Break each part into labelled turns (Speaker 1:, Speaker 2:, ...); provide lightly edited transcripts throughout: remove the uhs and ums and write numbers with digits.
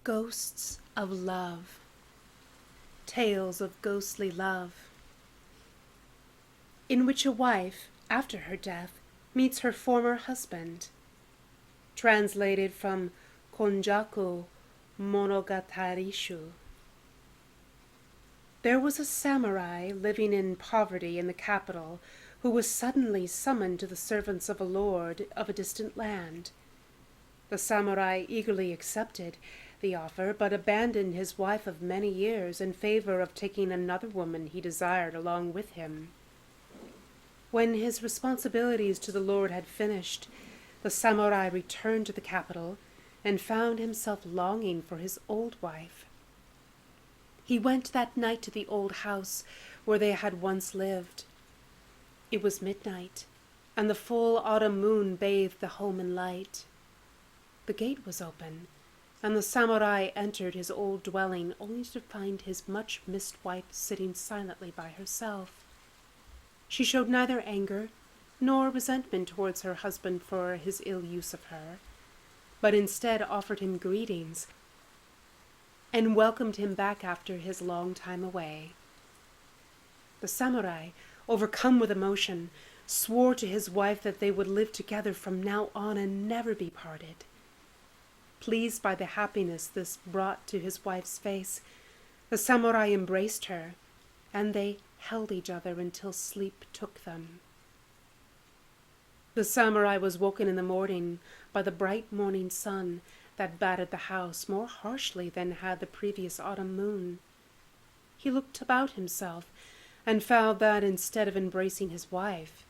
Speaker 1: Ghosts of Love. Tales of Ghostly Love, in which a wife, after her death, meets her former husband. Translated from Konjaku Monogatari-shu. There was a samurai living in poverty in the capital who was suddenly summoned to the servants of a lord of a distant land. The samurai eagerly accepted the offer, but abandoned his wife of many years in favor of taking another woman he desired along with him. When his responsibilities to the lord had finished, the samurai returned to the capital and found himself longing for his old wife. He went that night to the old house where they had once lived. It was midnight, and the full autumn moon bathed the home in light. The gate was open, and the samurai entered his old dwelling only to find his much-missed wife sitting silently by herself. She showed neither anger nor resentment towards her husband for his ill use of her, but instead offered him greetings and welcomed him back after his long time away. The samurai, overcome with emotion, swore to his wife that they would live together from now on and never be parted. Pleased by the happiness this brought to his wife's face, the samurai embraced her, and they held each other until sleep took them. The samurai was woken in the morning by the bright morning sun that battered the house more harshly than had the previous autumn moon. He looked about himself and found that instead of embracing his wife,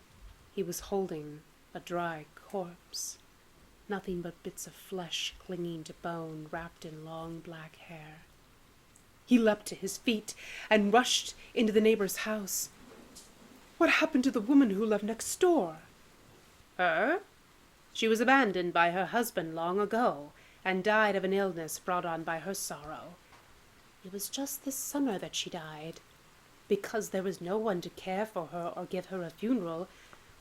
Speaker 1: he was holding a dry corpse. Nothing but bits of flesh clinging to bone, wrapped in long black hair. He leapt to his feet and rushed into the neighbor's house. "What happened to the woman who lived next door?" "Her? She was abandoned by her husband long ago, and died of an illness brought on by her sorrow. It was just this summer that she died. Because there was no one to care for her or give her a funeral,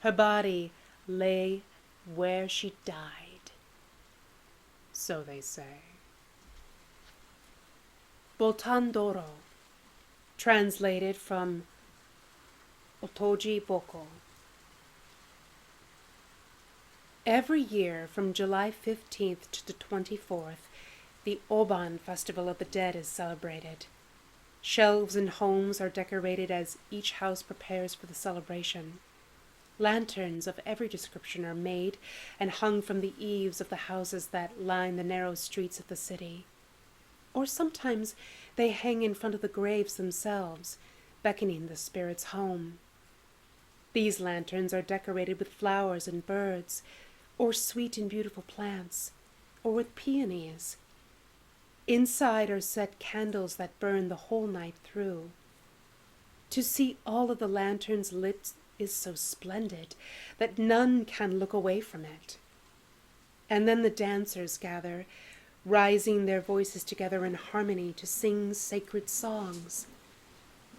Speaker 1: her body lay where she died. So they say." Botandoro, translated from Otoji Boko. Every year from July 15th to the 24th, the Oban Festival of the Dead is celebrated. Shelves in homes are decorated as each house prepares for the celebration. Lanterns of every description are made and hung from the eaves of the houses that line the narrow streets of the city. Or sometimes they hang in front of the graves themselves, beckoning the spirits home. These lanterns are decorated with flowers and birds, or sweet and beautiful plants, or with peonies. Inside are set candles that burn the whole night through. To see all of the lanterns lit is so splendid that none can look away from it. And then the dancers gather, rising their voices together in harmony to sing sacred songs.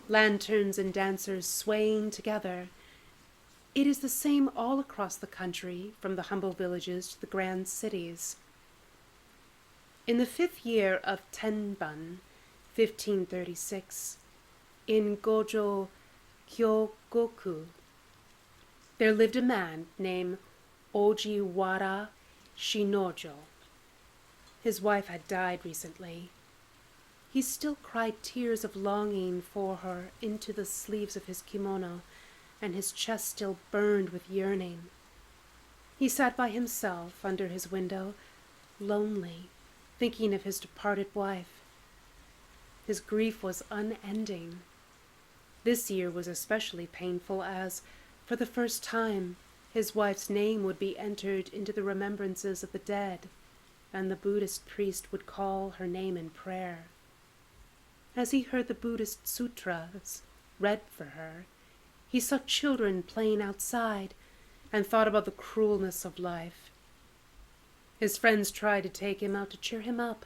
Speaker 1: Lanterns and dancers swaying together. It is the same all across the country, from the humble villages to the grand cities. In the 5th year of Tenban, 1536, in Gojo Kyogoku, there lived a man named Ojiwara Shinojo. His wife had died recently. He still cried tears of longing for her into the sleeves of his kimono, and his chest still burned with yearning. He sat by himself under his window, lonely, thinking of his departed wife. His grief was unending. This year was especially painful as, for the first time, his wife's name would be entered into the remembrances of the dead, and the Buddhist priest would call her name in prayer. As he heard the Buddhist sutras read for her, he saw children playing outside and thought about the cruelness of life. His friends tried to take him out to cheer him up,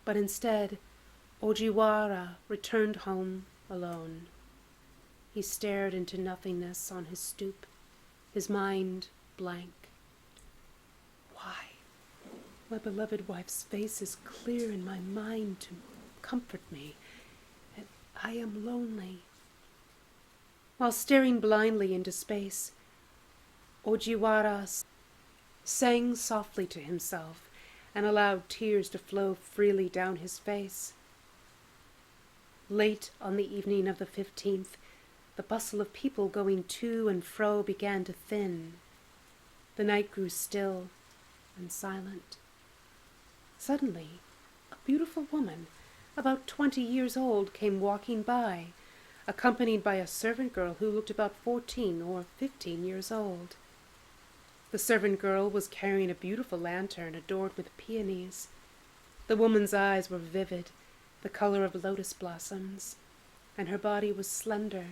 Speaker 1: but instead, Ojiwara returned home alone. He stared into nothingness on his stoop, his mind blank. Why? My beloved wife's face is clear in my mind to comfort me, and I am lonely. While staring blindly into space, Ojiwara sang softly to himself and allowed tears to flow freely down his face. Late on the evening of the 15th, the bustle of people going to and fro began to thin. The night grew still and silent. Suddenly, a beautiful woman, about 20 years old, came walking by, accompanied by a servant girl who looked about 14 or 15 years old. The servant girl was carrying a beautiful lantern adorned with peonies. The woman's eyes were vivid, the color of lotus blossoms, and her body was slender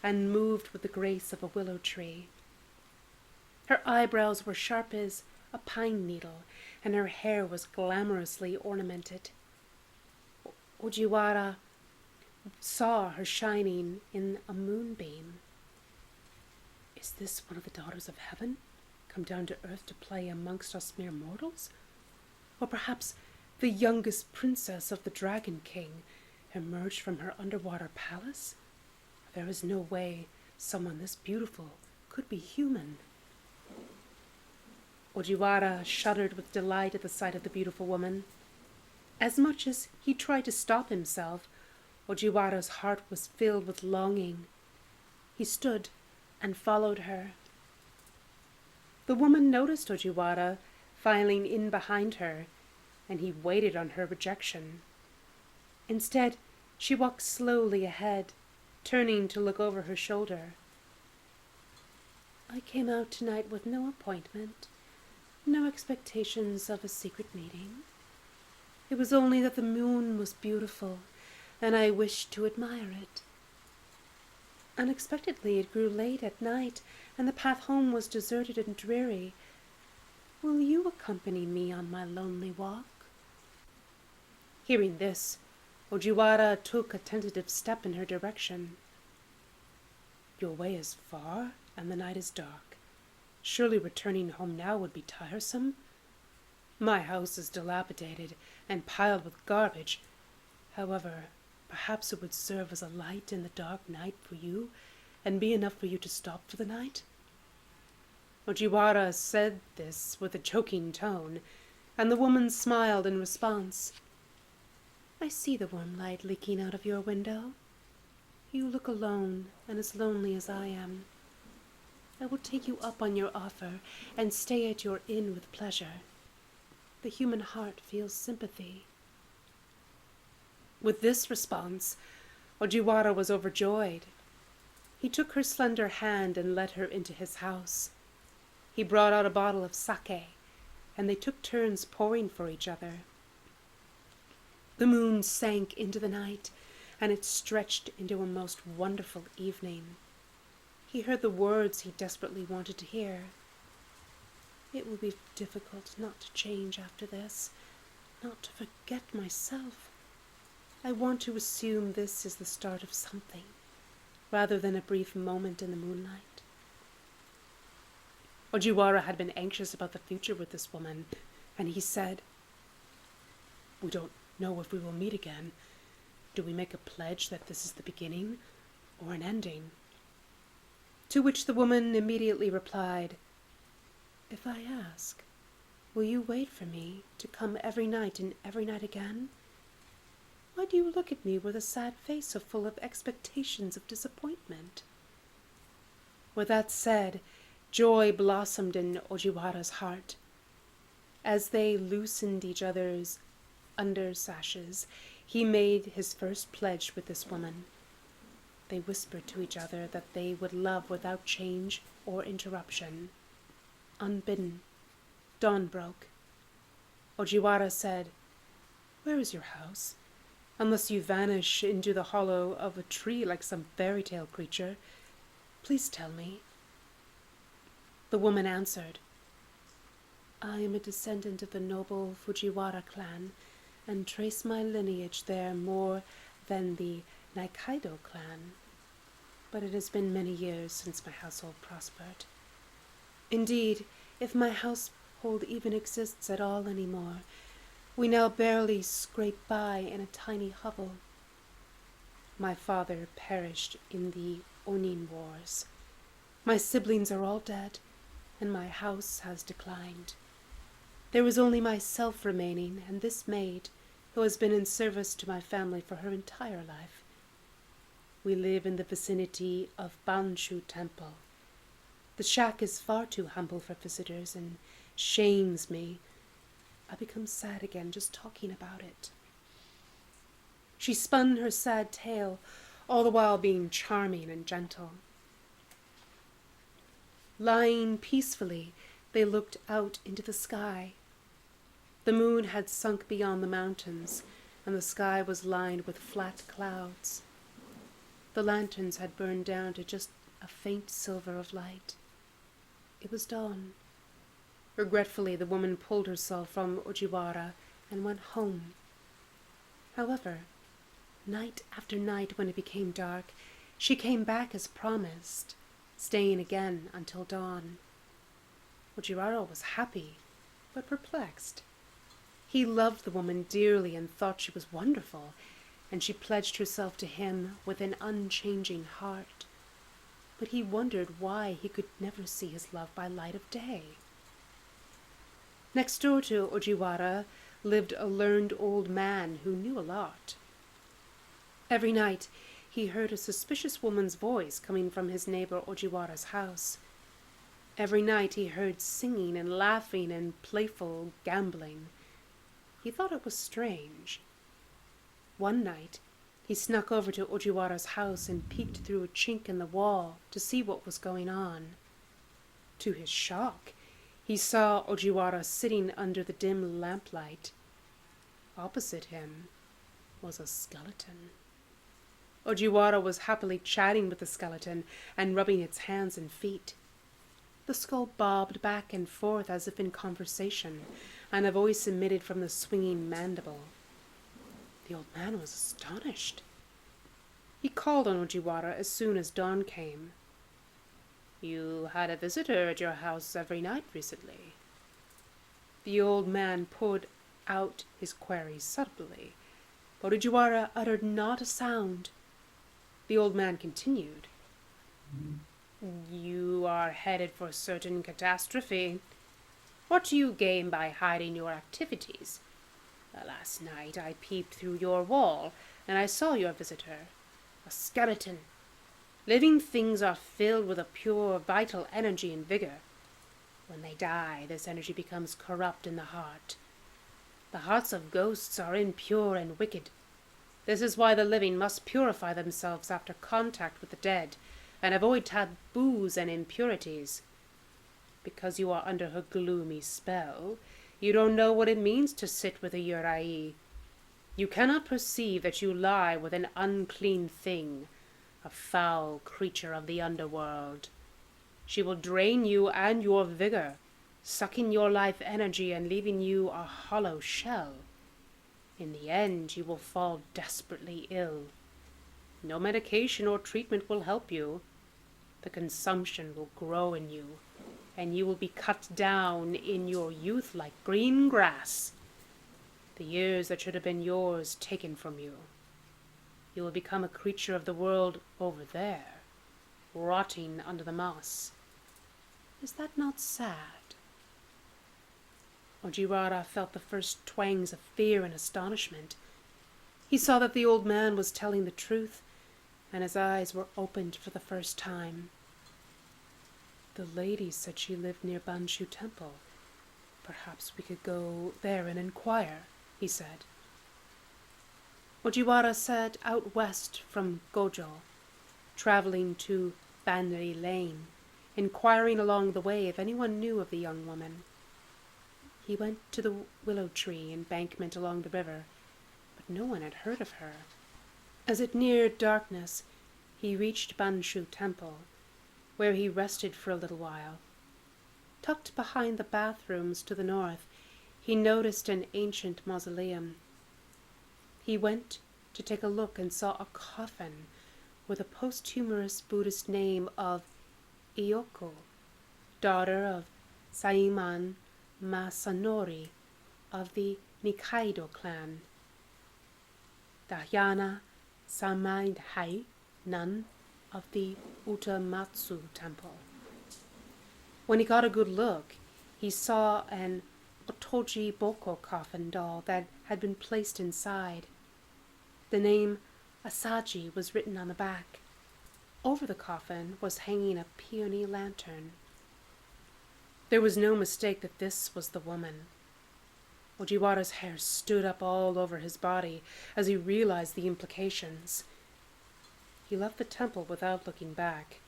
Speaker 1: and moved with the grace of a willow tree. Her eyebrows were sharp as a pine needle, and her hair was glamorously ornamented. Ojiwara saw her shining in a moonbeam. Is this one of the daughters of heaven, come down to earth to play amongst us mere mortals? Or perhaps the youngest princess of the Dragon King emerged from her underwater palace? There is no way someone this beautiful could be human. Ojiwara shuddered with delight at the sight of the beautiful woman. As much as he tried to stop himself, Ojiwara's heart was filled with longing. He stood and followed her. The woman noticed Ojiwara filing in behind her, and he waited on her rejection. Instead, she walked slowly ahead, turning to look over her shoulder. I came out tonight with no appointment, no expectations of a secret meeting. It was only that the moon was beautiful, and I wished to admire it. Unexpectedly it grew late at night, and the path home was deserted and dreary. Will you accompany me on my lonely walk? Hearing this, Ojiwara took a tentative step in her direction. Your way is far, and the night is dark. Surely returning home now would be tiresome. My house is dilapidated and piled with garbage. However, perhaps it would serve as a light in the dark night for you, and be enough for you to stop for the night. Ojiwara said this with a choking tone, and the woman smiled in response. I see the warm light leaking out of your window. You look alone and as lonely as I am. I will take you up on your offer and stay at your inn with pleasure. The human heart feels sympathy. With this response, Ojiwara was overjoyed. He took her slender hand and led her into his house. He brought out a bottle of sake, and they took turns pouring for each other. The moon sank into the night, and it stretched into a most wonderful evening. He heard the words he desperately wanted to hear. It will be difficult not to change after this, not to forget myself. I want to assume this is the start of something, rather than a brief moment in the moonlight. Ojiwara had been anxious about the future with this woman, and he said, We don't know if we will meet again. Do we make a pledge that this is the beginning or an ending? To which the woman immediately replied, If I ask, will you wait for me to come every night and every night again? Why do you look at me with a sad face so full of expectations of disappointment? With that said, joy blossomed in Ojiwara's heart. As they loosened each other's under sashes, he made his first pledge with this woman. They whispered to each other that they would love without change or interruption. Unbidden, dawn broke. Ojiwara said, Where is your house? Unless you vanish into the hollow of a tree like some fairy tale creature, please tell me. The woman answered, I am a descendant of the noble Fujiwara clan, and trace my lineage there more than the Naikaido clan. But it has been many years since my household prospered. Indeed, if my house cold even exists at all anymore. We now barely scrape by in a tiny hovel. My father perished in the Onin Wars. My siblings are all dead, and my house has declined. There is only myself remaining, and this maid, who has been in service to my family for her entire life. We live in the vicinity of Banshu Temple. The shack is far too humble for visitors and shames me. I become sad again just talking about it. She spun her sad tale, all the while being charming and gentle. Lying peacefully, they looked out into the sky. The moon had sunk beyond the mountains, and the sky was lined with flat clouds. The lanterns had burned down to just a faint silver of light. It was dawn. Regretfully, the woman pulled herself from Ojiwara and went home. However, night after night when it became dark, she came back as promised, staying again until dawn. Ojiwara was happy, but perplexed. He loved the woman dearly and thought she was wonderful, and she pledged herself to him with an unchanging heart. But he wondered why he could never see his love by light of day. Next door to Ojiwara lived a learned old man who knew a lot. Every night he heard a suspicious woman's voice coming from his neighbor Ojiwara's house. Every night he heard singing and laughing and playful gambling. He thought it was strange. One night he snuck over to Ojiwara's house and peeked through a chink in the wall to see what was going on. To his shock, he saw Ojiwara sitting under the dim lamplight. Opposite him was a skeleton. Ojiwara was happily chatting with the skeleton and rubbing its hands and feet. The skull bobbed back and forth as if in conversation, and a voice emitted from the swinging mandible. The old man was astonished. He called on Ojiwara as soon as dawn came. "You had a visitor at your house every night recently." The old man poured out his query subtly, but Ojiwara uttered not a sound. The old man continued. "You are headed for certain catastrophe. What do you gain by hiding your activities? Last night I peeped through your wall, and I saw your visitor, a skeleton. Living things are filled with a pure, vital energy and vigor. When they die, this energy becomes corrupt in the heart. The hearts of ghosts are impure and wicked. This is why the living must purify themselves after contact with the dead, and avoid taboos and impurities. Because you are under her gloomy spell, you don't know what it means to sit with a Yurai. You cannot perceive that you lie with an unclean thing, a foul creature of the underworld. She will drain you and your vigor, sucking your life energy and leaving you a hollow shell. In the end, you will fall desperately ill. No medication or treatment will help you. The consumption will grow in you, and you will be cut down in your youth like green grass. The years that should have been yours taken from you. You will become a creature of the world over there, rotting under the moss. Is that not sad?" Ojiwara felt the first twangs of fear and astonishment. He saw that the old man was telling the truth, and his eyes were opened for the first time. "The lady said she lived near Banshu Temple. Perhaps we could go there and inquire," he said. Ojiwara set out west from Gojo, traveling to Banri Lane, inquiring along the way if anyone knew of the young woman. He went to the willow tree embankment along the river, but no one had heard of her. As it neared darkness, he reached Banshu Temple, where he rested for a little while. Tucked behind the bathrooms to the north, he noticed an ancient mausoleum. He went to take a look and saw a coffin with a posthumous Buddhist name of Iyoko, daughter of Saiman Masanori of the Nikaido clan, Dhyana Samaidhai, nun of the Utamatsu temple. When he got a good look, he saw an Otoji Boko coffin doll that had been placed inside. The name Asaji was written on the back. Over the coffin was hanging a peony lantern. There was no mistake that this was the woman. Ojiwara's hair stood up all over his body as he realized the implications. He left the temple without looking back.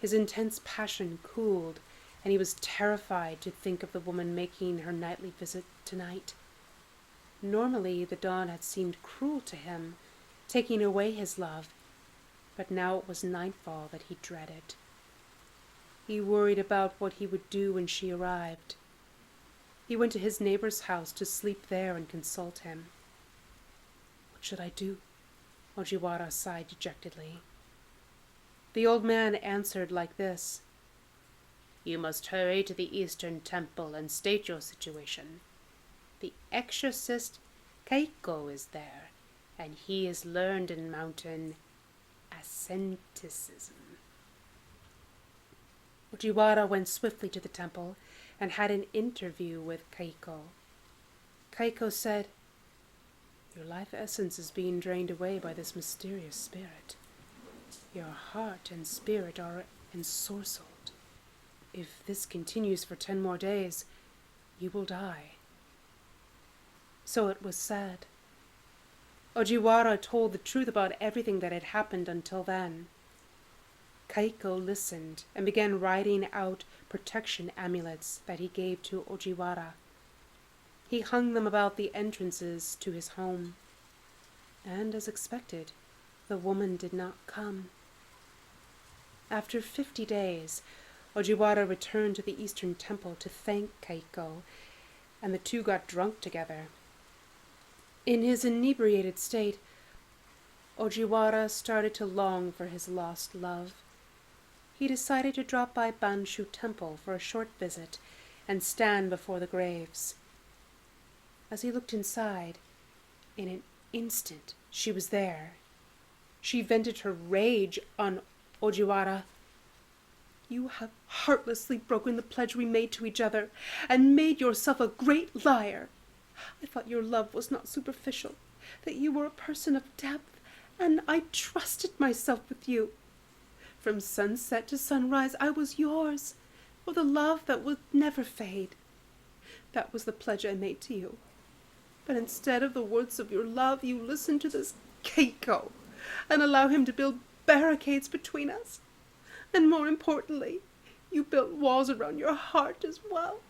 Speaker 1: His intense passion cooled, and he was terrified to think of the woman making her nightly visit tonight. Normally, the dawn had seemed cruel to him, taking away his love, but now it was nightfall that he dreaded. He worried about what he would do when she arrived. He went to his neighbor's house to sleep there and consult him. "What should I do?" Ojiwara sighed dejectedly. The old man answered like this: "You must hurry to the Eastern Temple and state your situation. The exorcist Keiko is there, and he is learned in mountain asceticism." Ojiwara went swiftly to the temple and had an interview with Keiko. Keiko said, "Your life essence is being drained away by this mysterious spirit. Your heart and spirit are ensorcelled. If this continues for 10 more days, you will die." So it was said. Ojiwara told the truth about everything that had happened until then. Keiko listened and began writing out protection amulets that he gave to Ojiwara. He hung them about the entrances to his home. And as expected, the woman did not come. After 50 days, Ojiwara returned to the Eastern Temple to thank Keiko, and the two got drunk together. In his inebriated state, Ojiwara started to long for his lost love. He decided to drop by Banshu Temple for a short visit and stand before the graves. As he looked inside, in an instant she was there. She vented her rage on Ojiwara. "You have heartlessly broken the pledge we made to each other, and made yourself a great liar. I thought your love was not superficial, that you were a person of depth, and I trusted myself with you. From sunset to sunrise I was yours, with a love that would never fade. That was the pledge I made to you. But instead of the words of your love, you listen to this Keiko, and allow him to build barricades between us. And more importantly, you built walls around your heart as well.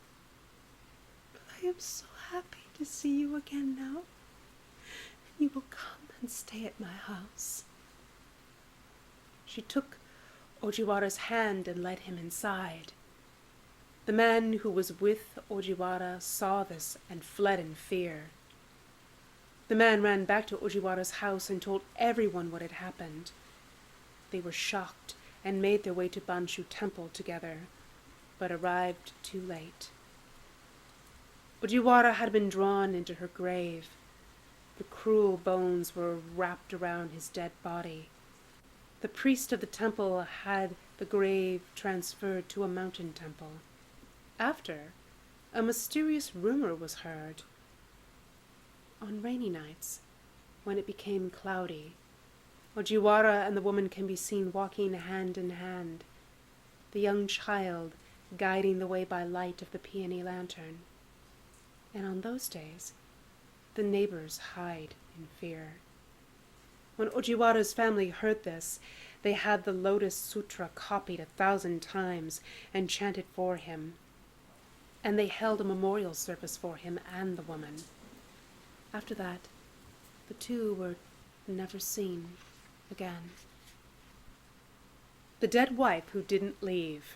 Speaker 1: But I am so happy to see you again now, and you will come and stay at my house." She took Ojiwara's hand and led him inside. The man who was with Ojiwara saw this and fled in fear. The man ran back to Ojiwara's house and told everyone what had happened. They were shocked and made their way to Banshu Temple together, but arrived too late. Ojiwara had been drawn into her grave. The cruel bones were wrapped around his dead body. The priest of the temple had the grave transferred to a mountain temple. After, a mysterious rumor was heard. On rainy nights, when it became cloudy, Ojiwara and the woman can be seen walking hand in hand, the young child guiding the way by light of the peony lantern. And on those days, the neighbors hide in fear. When Ojiwara's family heard this, they had the Lotus Sutra copied 1,000 times and chanted for him. And they held a memorial service for him and the woman. After that, the two were never seen again. The Dead Wife Who Didn't Leave.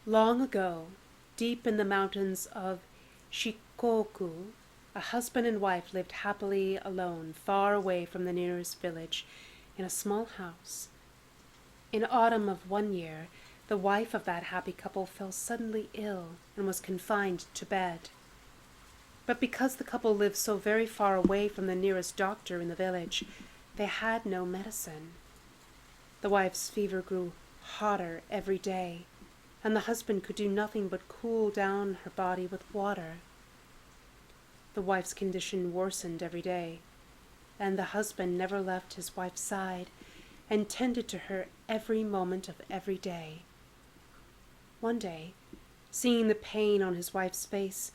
Speaker 1: Long ago, deep in the mountains of Shikoku, a husband and wife lived happily alone, far away from the nearest village, in a small house. In autumn of one year, the wife of that happy couple fell suddenly ill and was confined to bed. But because the couple lived so very far away from the nearest doctor in the village, they had no medicine. The wife's fever grew hotter every day, and the husband could do nothing but cool down her body with water. The wife's condition worsened every day, and the husband never left his wife's side and tended to her every moment of every day. One day, seeing the pain on his wife's face,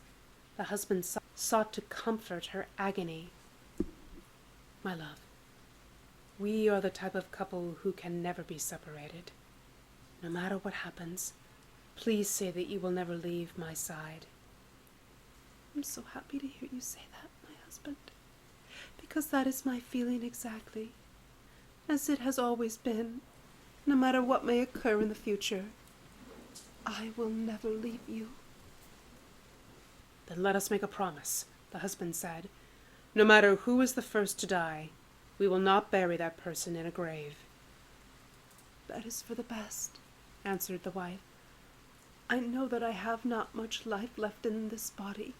Speaker 1: the husband sought to comfort her agony. "My love, we are the type of couple who can never be separated. No matter what happens, please say that you will never leave my side." "I'm so happy to hear you say that, my husband, because that is my feeling exactly, as it has always been, no matter what may occur in the future. I will never leave you." "Then let us make a promise," the husband said. "No matter who is the first to die, we will not bury that person in a grave." "That is for the best," answered the wife. "I know that I have not much life left in this body.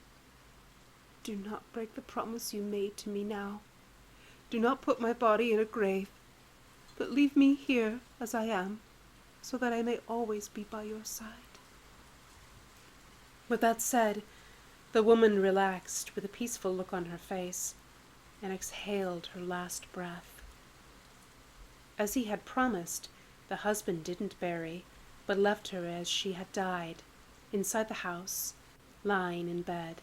Speaker 1: Do not break the promise you made to me now. Do not put my body in a grave, but leave me here as I am, so that I may always be by your side." With that said, the woman relaxed with a peaceful look on her face and exhaled her last breath. As he had promised, the husband didn't bury, but left her as she had died, inside the house, lying in bed.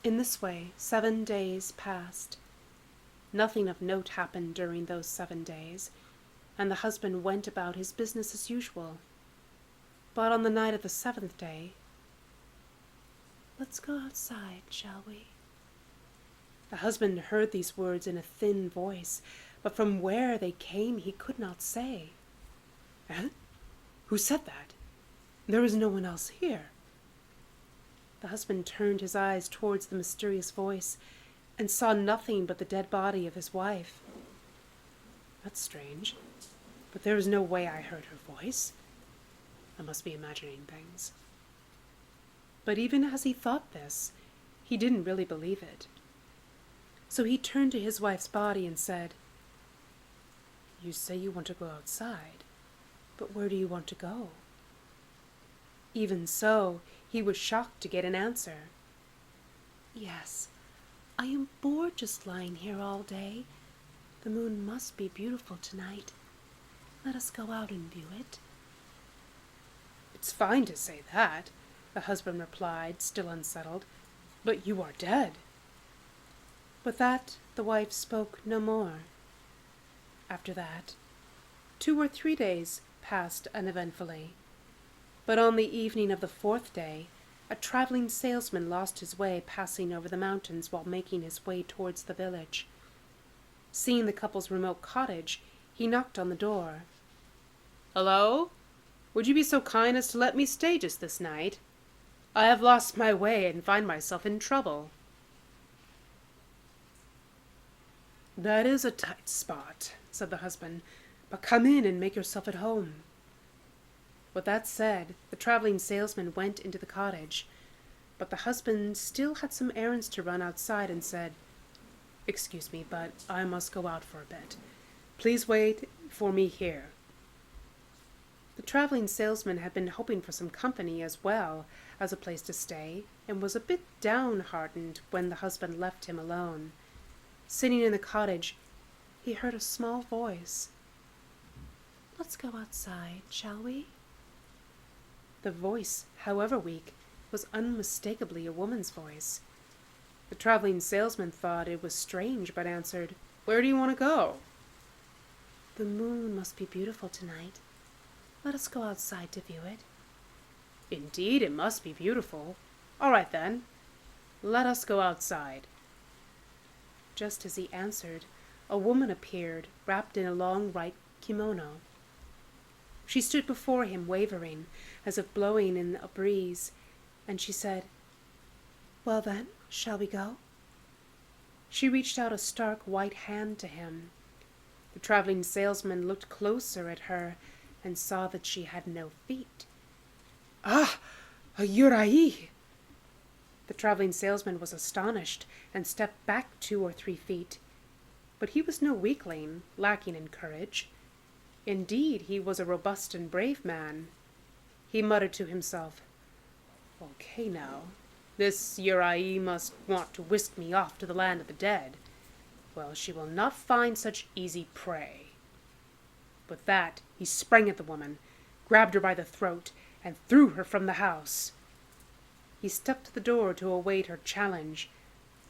Speaker 1: In this way, 7 days passed. Nothing of note happened during those 7 days, and the husband went about his business as usual. But on the night of the 7th day, "Let's go outside, shall we?" The husband heard these words in a thin voice, but from where they came he could not say. "Eh? Who said that? There is no one else here." The husband turned his eyes towards the mysterious voice and saw nothing but the dead body of his wife. "That's strange, but there is no way I heard her voice. I must be imagining things." But even as he thought this, he didn't really believe it. So he turned to his wife's body and said, "You say you want to go outside, but where do you want to go?" Even so, he was shocked to get an answer. "Yes, I am bored just lying here all day. The moon must be beautiful tonight. Let us go out and view it." "It's fine to say that," the husband replied, still unsettled, "but you are dead." With that, the wife spoke no more. After that, 2 or 3 days passed uneventfully. But on the evening of the 4th day, a traveling salesman lost his way passing over the mountains while making his way towards the village. Seeing the couple's remote cottage, he knocked on the door. "Hello? Would you be so kind as to let me stay just this night? I have lost my way and find myself in trouble." "That is a tight spot," said the husband, "but come in and make yourself at home." With that said, the traveling salesman went into the cottage, but the husband still had some errands to run outside and said, "Excuse me, but I must go out for a bit. Please wait for me here." The traveling salesman had been hoping for some company as well as a place to stay, and was a bit downhearted when the husband left him alone. Sitting in the cottage, he heard a small voice. "Let's go outside, shall we?" The voice, however weak, was unmistakably a woman's voice. The traveling salesman thought it was strange, but answered, "Where do you want to go?" "The moon must be beautiful tonight. Let us go outside to view it." "Indeed, it must be beautiful. All right, then. Let us go outside." Just as he answered, a woman appeared, wrapped in a long white kimono. She stood before him, wavering, as if blowing in a breeze, and she said, "Well then, shall we go?" She reached out a stark white hand to him. The traveling salesman looked closer at her and saw that she had no feet.
Speaker 2: Ah, a Uraei!
Speaker 1: The traveling salesman was astonished and stepped back 2 or 3 feet. But he was no weakling, lacking in courage. Indeed, he was a robust and brave man. He muttered to himself, "Okay now, this Uraei must want to whisk me off to the land of the dead. Well, she will not find such easy prey." With that, he sprang at the woman, grabbed her by the throat, and threw her from the house. He stepped to the door to await her challenge,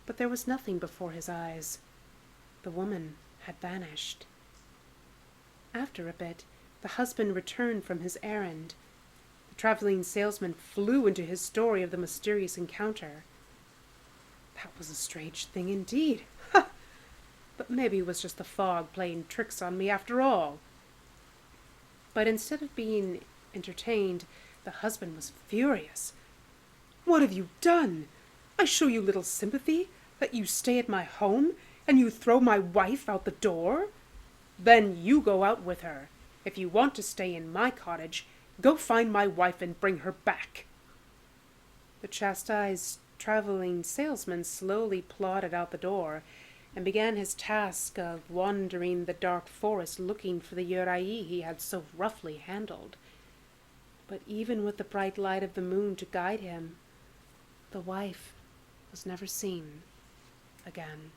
Speaker 1: but there was nothing before his eyes. The woman had vanished. After a bit, the husband returned from his errand. The traveling salesman flew into his story of the mysterious encounter. That was a strange thing indeed. Ha! But maybe it was just the fog playing tricks on me after all. But instead of being entertained, the husband was furious. "What have you done? I show you little sympathy, that you stay at my home, and you throw my wife out the door? Then you go out with her. If you want to stay in my cottage, go find my wife and bring her back." The chastised traveling salesman slowly plodded out the door, and began his task of wandering the dark forest looking for the Uraei he had so roughly handled. But even with the bright light of the moon to guide him, the wife was never seen again.